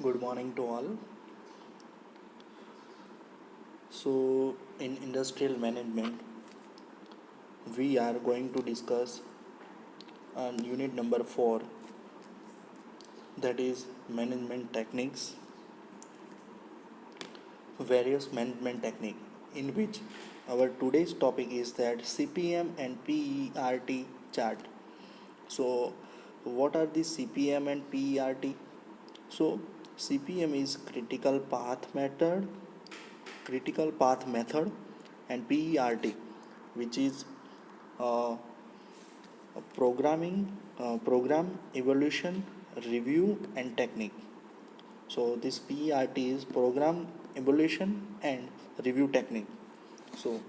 Good morning to all. So, in industrial management, we are going to discuss on unit number 4, that is management techniques, various management technique, in which our today's topic is that CPM and PERT chart. So, what are the CPM and PERT? So, CPM is critical path method, and PERT, which is uh, program evaluation, review, and technique. So this PERT is program evaluation and review technique. So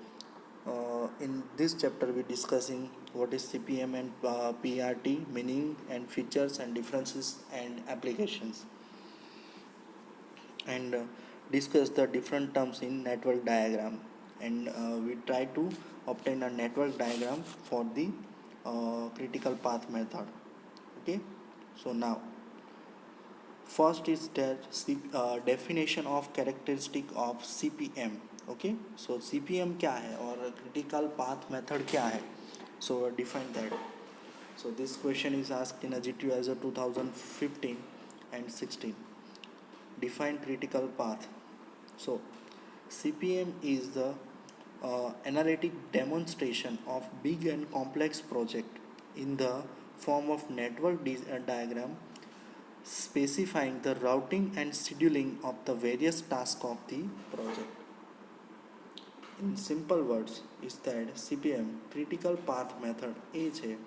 in this chapter we discussing what is CPM and PERT, meaning and features and differences and applications, and discuss the different terms in network diagram, and we try to obtain a network diagram for the critical path method. Okay, so now first is that definition of characteristic of CPM. Okay, so CPM क्या है और critical path method क्या है? So define that. So this question is asked in a GTU as a 2015 and 16. Define critical path. So CPM is the analytic demonstration of big and complex project in the form of network diagram specifying the routing and scheduling of the various tasks of the project. In simple words is that CPM critical path method છે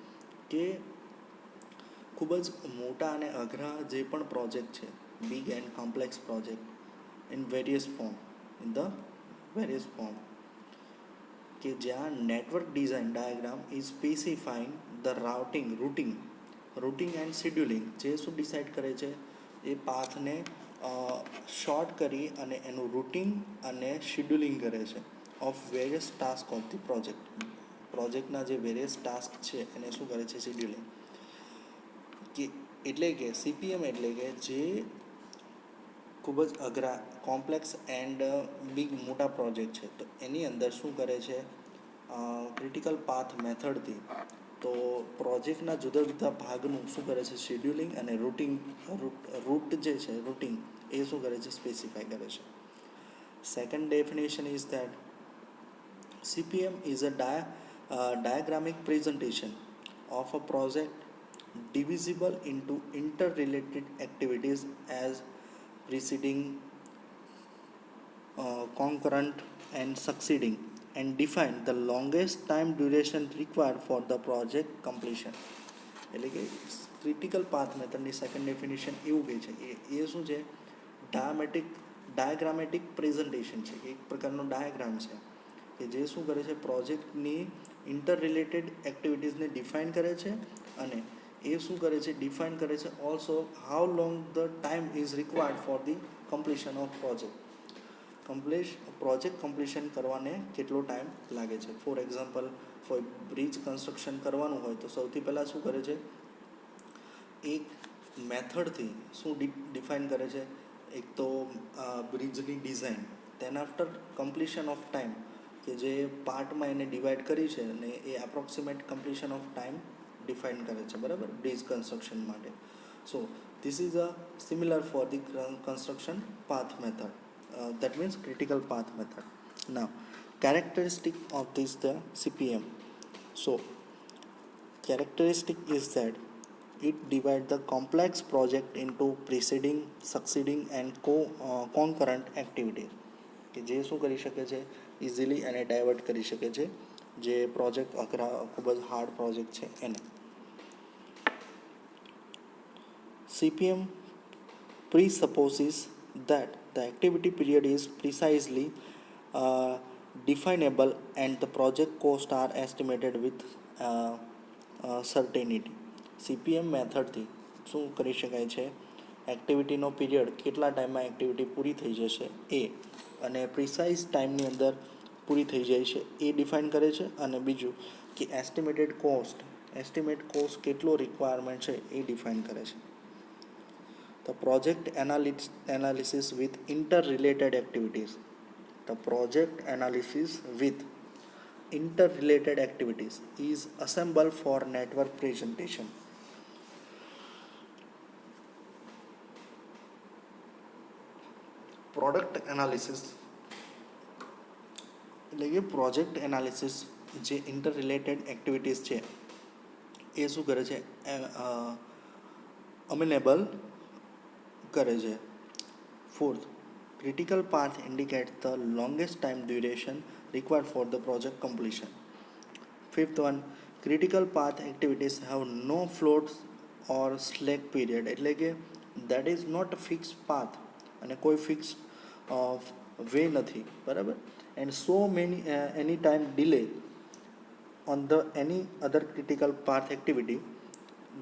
કે ખૂબ જ મોટા અને અઘરા જે પણ project છે, big and complex project, in various form કે જ્યાં network design diagram is specifying the routing and scheduling, જે શું ડિસાઇડ કરે છે એ પાથને શોર્ટ કરી અને એનું રૂટિંગ અને શેડ્યુલિંગ કરે છે of various task of the પ્રોજેક્ટના જે વેરિયસ ટાસ્ક છે એને શું કરે છે, શેડ્યુલિંગ. કે એટલે કે CPM એટલે કે જે ખૂબ જ અઘરા કોમ્પ્લેક્સ એન્ડ બિગ મોટા પ્રોજેક્ટ છે તો એની અંદર શું કરે છે, ક્રિટિકલ પાથ મેથડથી તો પ્રોજેક્ટના જુદા જુદા ભાગનું શું કરે છે, શેડ્યુલિંગ અને રૂટ જે છે રૂટિંગ એ શું કરે છે, સ્પેસિફાઈ કરે છે. Second definition is that CPM is a diagrammatic presentation of a project divisible into interrelated activities as preceding, concurrent, and succeeding, and define the longest time duration required for the project completion. એટલે કે critical path મેથડની second definition એવું કહે છે એ શું છે, ડાયાગ્રામેટિક presentation છે, એક પ્રકારનો ડાયાગ્રામ છે કે જે શું કરે છે, પ્રોજેક્ટની ઇન્ટર રિલેટેડ એક્ટિવિટીઝને ડિફાઇન કરે છે અને એ શું કરે છે, ડિફાઇન કરે છે also how long the time is required for the completion of project completion કરવાને કેટલો ટાઈમ લાગે છે. ફોર એક્ઝામ્પલ, બ્રિજ કન્સ્ટ્રક્શન કરવાનું હોય તો સૌથી પહેલાં શું કરે છે, એક મેથડથી શું ડિફાઇન કરે છે, એક તો બ્રિજની design, then after completion of time કે જે પાર્ટમાં એને ડિવાઈડ કરી છે અને એ approximate completion of time define કરે છે, બરાબર, બ્રિજ કન્સ્ટ્રક્શન માટે. So this is a similar for the construction path method, that means critical path method. Now characteristic of this the CPM. So characteristic is that it divides the complex project into preceding, succeeding and concurrent activities કે જે શું કરી શકે છે, easily એને divert કરી શકે છે જે પ્રોજેક્ટ અઘરા ખૂબ જ હાર્ડ પ્રોજેક્ટ છે એને. CPM presupposes that the activity period is precisely definable and the project costs are estimated with certainty. CPM મેથડથી શું કરી શકાય છે, એક્ટિવિટીનો પીરિયડ કેટલા ટાઈમમાં એક્ટિવિટી પૂરી થઈ જશે એ અને પ્રિસાઇઝ ટાઈમની અંદર પૂરી થઈ જાય છે એ ડિફાઇન કરે છે, અને બીજું કે એસ્ટિમેટ કોસ્ટ કેટલો રિક્વાયરમેન્ટ છે એ ડિફાઇન કરે છે. The project analysis with interrelated activities. The project analysis with interrelated activities is assembled for network presentation. Product analysis એટલે કે પ્રોજેક્ટ એનાલિસિસ જે ઇન્ટર રિલેટેડ એક્ટિવિટીઝ છે એ શું કરે છે અમેનેબલ કરે છે. Fourth, critical path indicates the longest time duration required for the project completion. Fifth one, critical path activities have no floats or slack period, એટલે કે that is not a fixed path અને કોઈ ફિક્સ વે નથી, બરાબર. And so many any time delay on the any other critical path activity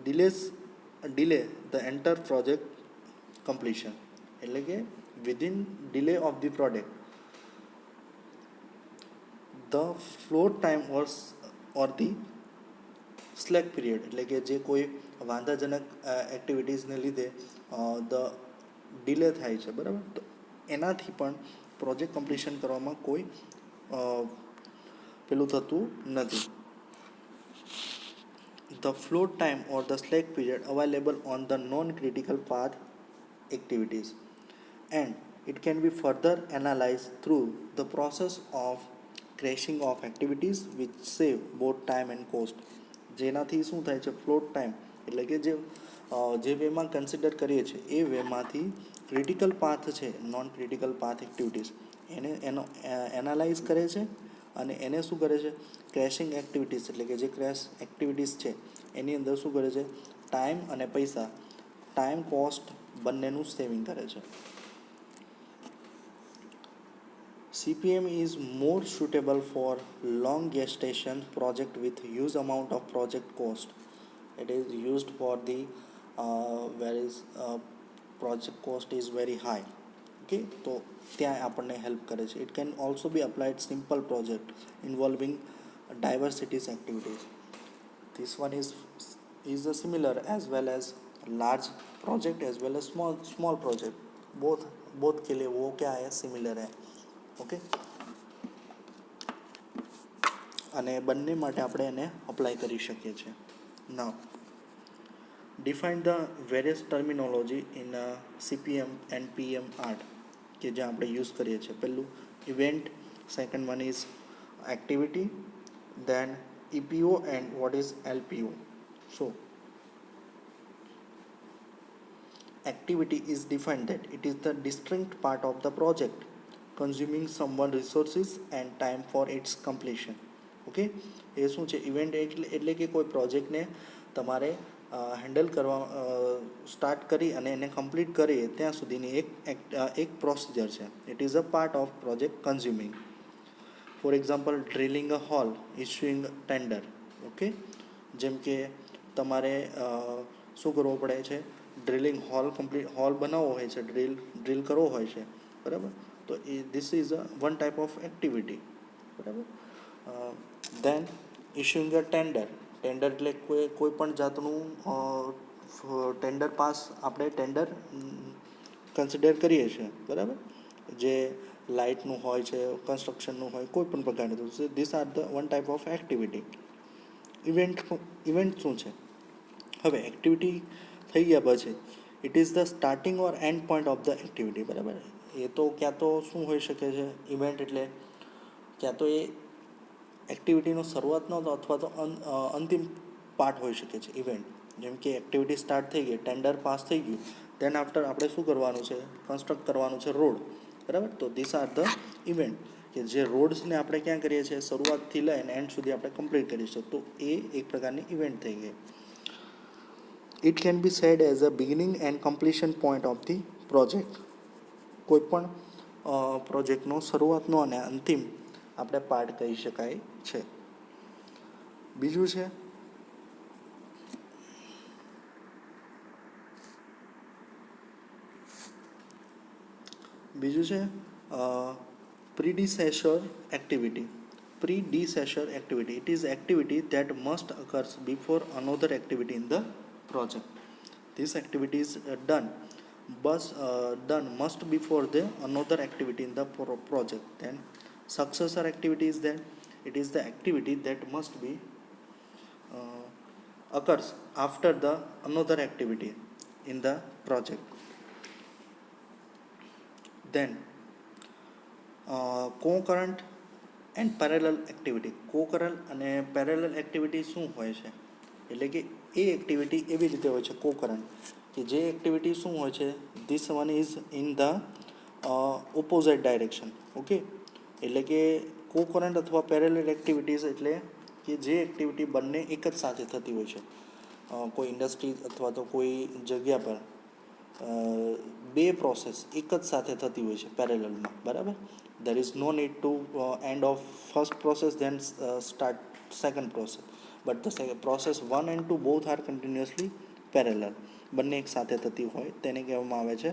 delay the entire project completion, એટલે કે within delay of the product the float time or the slack period, એટલે કે જે કોઈ વાંધાજનક એક્ટિવિટીઝને લીધે ધ ડિલે થાય છે, બરાબર. તો એનાથી પણ પ્રોજેક્ટ કમ્પ્લીશન કરવામાં કોઈ પેલું થતું નથી. The float time or the slack period available on the non-critical path activities, and it can be further analyzed through the process of crashing of activities which save both time and cost. જેનાથી શું થાય છે, float time એટલે કે જે વેમાં consider કરીએ છીએ એ વેમાંથી critical path છે, નોન ક્રિટિકલ પાથ એક્ટિવિટીઝ એનો એનાલાઇઝ કરે છે અને એને શું કરે છે, ક્રેશિંગ એક્ટિવિટીઝ એટલે કે જે ક્રેશ એક્ટિવિટીઝ છે એની અંદર શું કરે છે, ટાઈમ અને પૈસા, ટાઈમ કોસ્ટ બંનેનું સેવિંગ કરે છે. CPM is more suitable for long gestation project with huge amount of project cost. It is used for the where is project cost is very high. Okay, તો ત્યાં આપણને help કરે છે. It can also be applied simple project involving diversities activities. This one is a similar as well as large project as well as small project. both के लिए वो क्या है, सिमिलर है. ઓકે, અને બંને માટે આપણે એને અપ્લાય કરી શકીએ છીએ. Now define the various terminology in CPM and PM are કે જે આપણે યુઝ કરીએ છીએ. પહેલું event, second one is activity, then EPO and what is LPO. So activity is defined that it is the distinct part of the project consuming someone resources and time for its completion. Okay, એ શું છે, event એટલે કે કોઈ પ્રોજેક્ટને તમારે handle કરવા start કરી અને એને કમ્પ્લીટ કરીએ ત્યાં સુધીની એક પ્રોસિજર છે. It is a part of project consuming. For example drilling a hole, issuing tender. Okay, જેમ કે તમારે શું કરવું પડે છે, ડ્રિલિંગ હોલ બનાવવો હોય છે, ડ્રિલ કરવો હોય છે, બરાબર. તો this is one type of activity, બરાબર. દેન ઇસ્યુઇંગ અ ટેન્ડર એટલે કોઈ પણ જાતનું ટેન્ડર પાસ આપણે ટેન્ડર કન્સિડર કરીએ છીએ, બરાબર. જે લાઇટનું હોય છે, કન્સ્ટ્રક્શનનું હોય, કોઈ પણ પ્રકારનું. This are the one type of activity. Event શું છે, હવે એક્ટિવિટી થઈ ગયા પછી it is the starting or end point of the activity, બરાબર. એ તો ક્યાં તો શું હોઈ શકે છે, ઇવેન્ટ એટલે ક્યાં તો એ એક્ટિવિટીનો શરૂઆતનો અથવા તો અંતિમ પાર્ટ હોઈ શકે છે ઇવેન્ટ. જેમ કે એક્ટિવિટી સ્ટાર્ટ થઈ ગઈ, ટેન્ડર પાસ થઈ ગયું, દેન આફ્ટર આપણે શું કરવાનું છે, કન્સ્ટ્રક્ટ કરવાનું છે રોડ, બરાબર. તો ધીસ આર ધ ઇવેન્ટ કે જે રોડ્સને આપણે ક્યાં કરીએ છીએ, શરૂઆતથી લઈને એન્ડ સુધી આપણે કમ્પ્લીટ કરીએ છીએ. તો એ એક પ્રકારની ઇવેન્ટ થઈ ગઈ. It can be said as a beginning and completion point of the project. કોઈ પણ પ્રોજેક્ટનો શરૂઆતનો અને અંતિમ આપણે પાર્ટ કહી શકાય છે. બીજું છે predecessor activity. It is activity that must occurs before another activity in the project. This activity is done done must before the another activity in the project. Then successor activity is that it is the activity that must be occurs after the another activity in the project. Then concurrent and parallel activity. કોકરલ અને parallel activity શું હોય છે? એટલે કે એ activity એવી રીતે હોય છે કોકરન્ટ, કે જે એક્ટિવિટી શું હોય છે, this one is in the opposite direction. Okay, એટલે કે કોકરન્ટ અથવા પેરેલલ એક્ટિવિટીઝ એટલે કે જે એક્ટિવિટી બંને એક જ સાથે થતી હોય છે. કોઈ ઇન્ડસ્ટ્રી અથવા તો કોઈ જગ્યા પર બે પ્રોસેસ એક જ સાથે થતી હોય છે પેરેલલમાં, બરાબર. there is no need to end of first process then start second process, but the process 1 and 2 both are continuously parallel, બંને એક સાથે થતી હોય તેને કહેવામાં આવે છે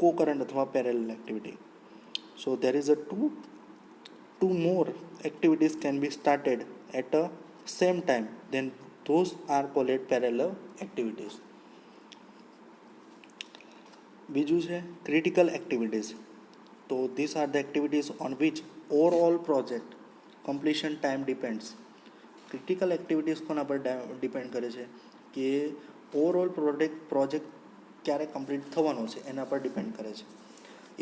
co-current અથવા parallel activity. So there is a two more activities can be started at a same time, then those are called parallel activities. બીજું છે critical activities. તો these are the activities on which overall project completion time depends. Critical activities કોના પર depend કરે છે કે overall project ક્યારે complete થવાનો છે એના પર ડિપેન્ડ કરે છે.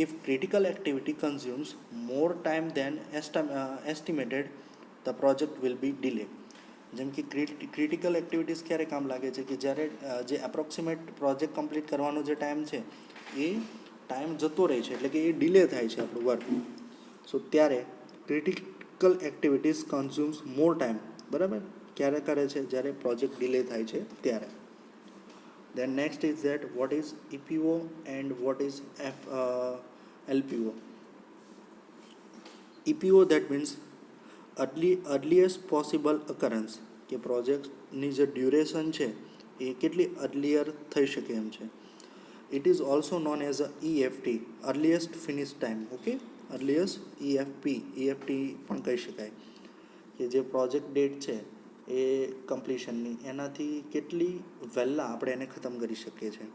If critical activity consumes more time then estimated the project will be delay. જેમ કે ક્રિટિકલ એક્ટિવિટીઝ ક્યારે કામ લાગે છે કે જ્યારે જે એપ્રોક્સિમેટ પ્રોજેક્ટ કમ્પ્લીટ કરવાનો જે ટાઈમ છે એ ટાઈમ જતો રહે છે, એટલે કે એ ડિલે થાય છે આપણું વર્ક. સો ત્યારે ક્રિટિકલ એક્ટિવિટીઝ કન્ઝ્યુમ્સ મોર ટાઈમ, બરાબર. ક્યારે કરે છે? જ્યારે પ્રોજેક્ટ ડિલે થાય છે ત્યારે. Then next is that what is EPO and what is LPO. EPO that means earliest possible occurrence, કે પ્રોજેક્ટની જે ડ્યુરેશન છે એ કેટલી અર્લીયર થઈ શકે એમ છે. It is also known as a EFT, earliest finish time. Okay, earliest EFT પણ કહી શકાય, કે જે પ્રોજેક્ટ ડેટ છે એ કમ્પ્લીશનની એનાથી કેટલી વહેલા આપણે એને ખતમ કરી શકીએ છીએ.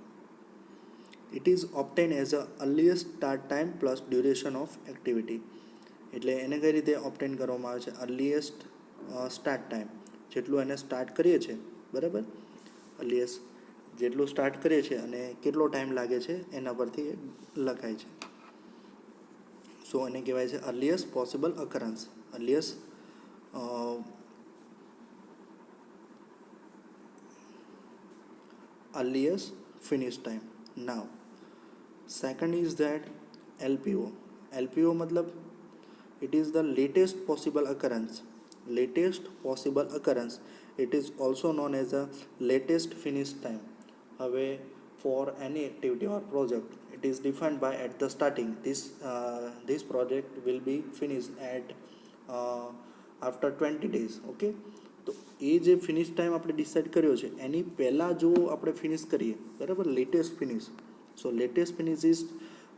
It is obtain as a earliest start time plus duration of activity. એટલે એને કઈ રીતે ઓબ્ટેન કરવામાં આવે છે? અર્લીએસ્ટ સ્ટાર્ટ ટાઈમ, જેટલું એને સ્ટાર્ટ કરીએ છીએ, બરાબર, અર્લીએસ્ટ જેટલું સ્ટાર્ટ કરીએ છીએ અને કેટલો ટાઈમ લાગે છે એના પરથી લખાય છે. સો એને કહેવાય છે earliest possible occurrence, earliest finish time. Now second is that LPO. मतलब it is the latest possible occurrence. It is also known as the latest finish time. હવે for any activity or project it is defined by at the starting this project will be finished at after 20 days. Okay, તો એ જે finish time આપણે decide કર્યો છે એની પહેલાં જો આપણે finish કરીએ, બરાબર, latest finish. So latest finish is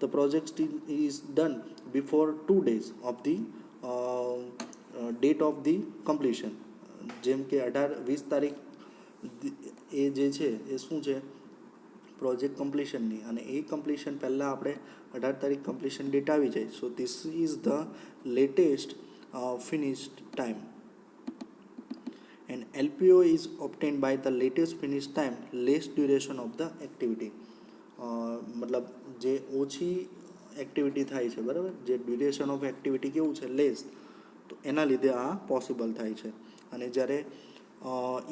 the project is done before 2 days of the date of the completion. જેમ કે 18-20 તારીખ એ જે છે એ શું છે? પ્રોજેક્ટ કમ્પ્લીશનની, અને એ કમ્પ્લીશન પહેલાં આપણે 18 તારીખ કમ્પ્લીશન ડેટ આવી જાય. સો this is the latest finished time. And LPO is obtained by the latest finished time less duration of the activity. મતલબ જે ઓછી એક્ટિવિટી થાય છે, બરાબર, જે ડ્યુરેશન ઓફ એક્ટિવિટી કેવું છે? લેસ, તો એના લીધે આ પોસિબલ થાય છે. અને જ્યારે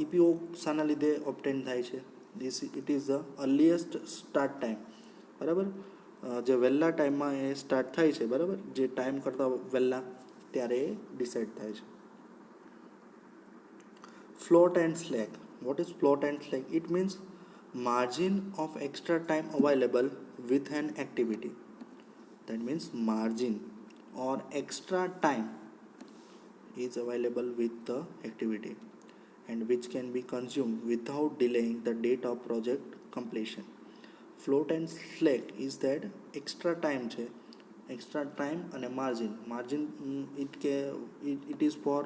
EPO શાના લીધે ઓબ્ટેન થાય છે? It is the earliest start time, બરાબર, જે વહેલા ટાઈમમાં એ સ્ટાર્ટ થાય છે, બરાબર, જે ટાઈમ કરતાં વહેલા, ત્યારે એ ડિસાઇડ થાય છે. Float and slack. What is float and slack? It means margin of extra time available with an activity. That means margin or extra time is available with the activity and which can be consumed without delaying the date of project completion. Float and slack is that extra time છે, extra time અને margin it is for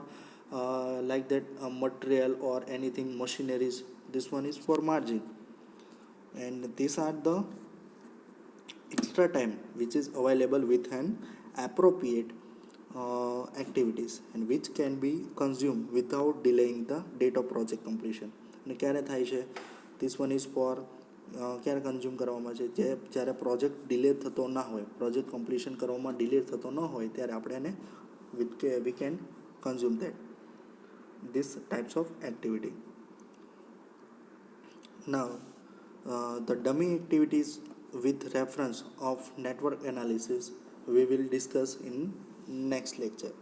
like that material or anything machineries. This one is for margin. and these are the extra time which is available with an appropriate activities and which can be consumed without delaying the date of project completion. અને ક્યારે થાય છે this one is for ક્યારે consume કરવામાં છે જ્યારે project delay થતો ના હોય, પ્રોજેક્ટ કમ્પ્લીશન કરવામાં ડિલે થતો ન હોય ત્યારે આપણે એને we can consume that these types of activity. Now the dummy activities with reference of network analysis we will discuss in next lecture.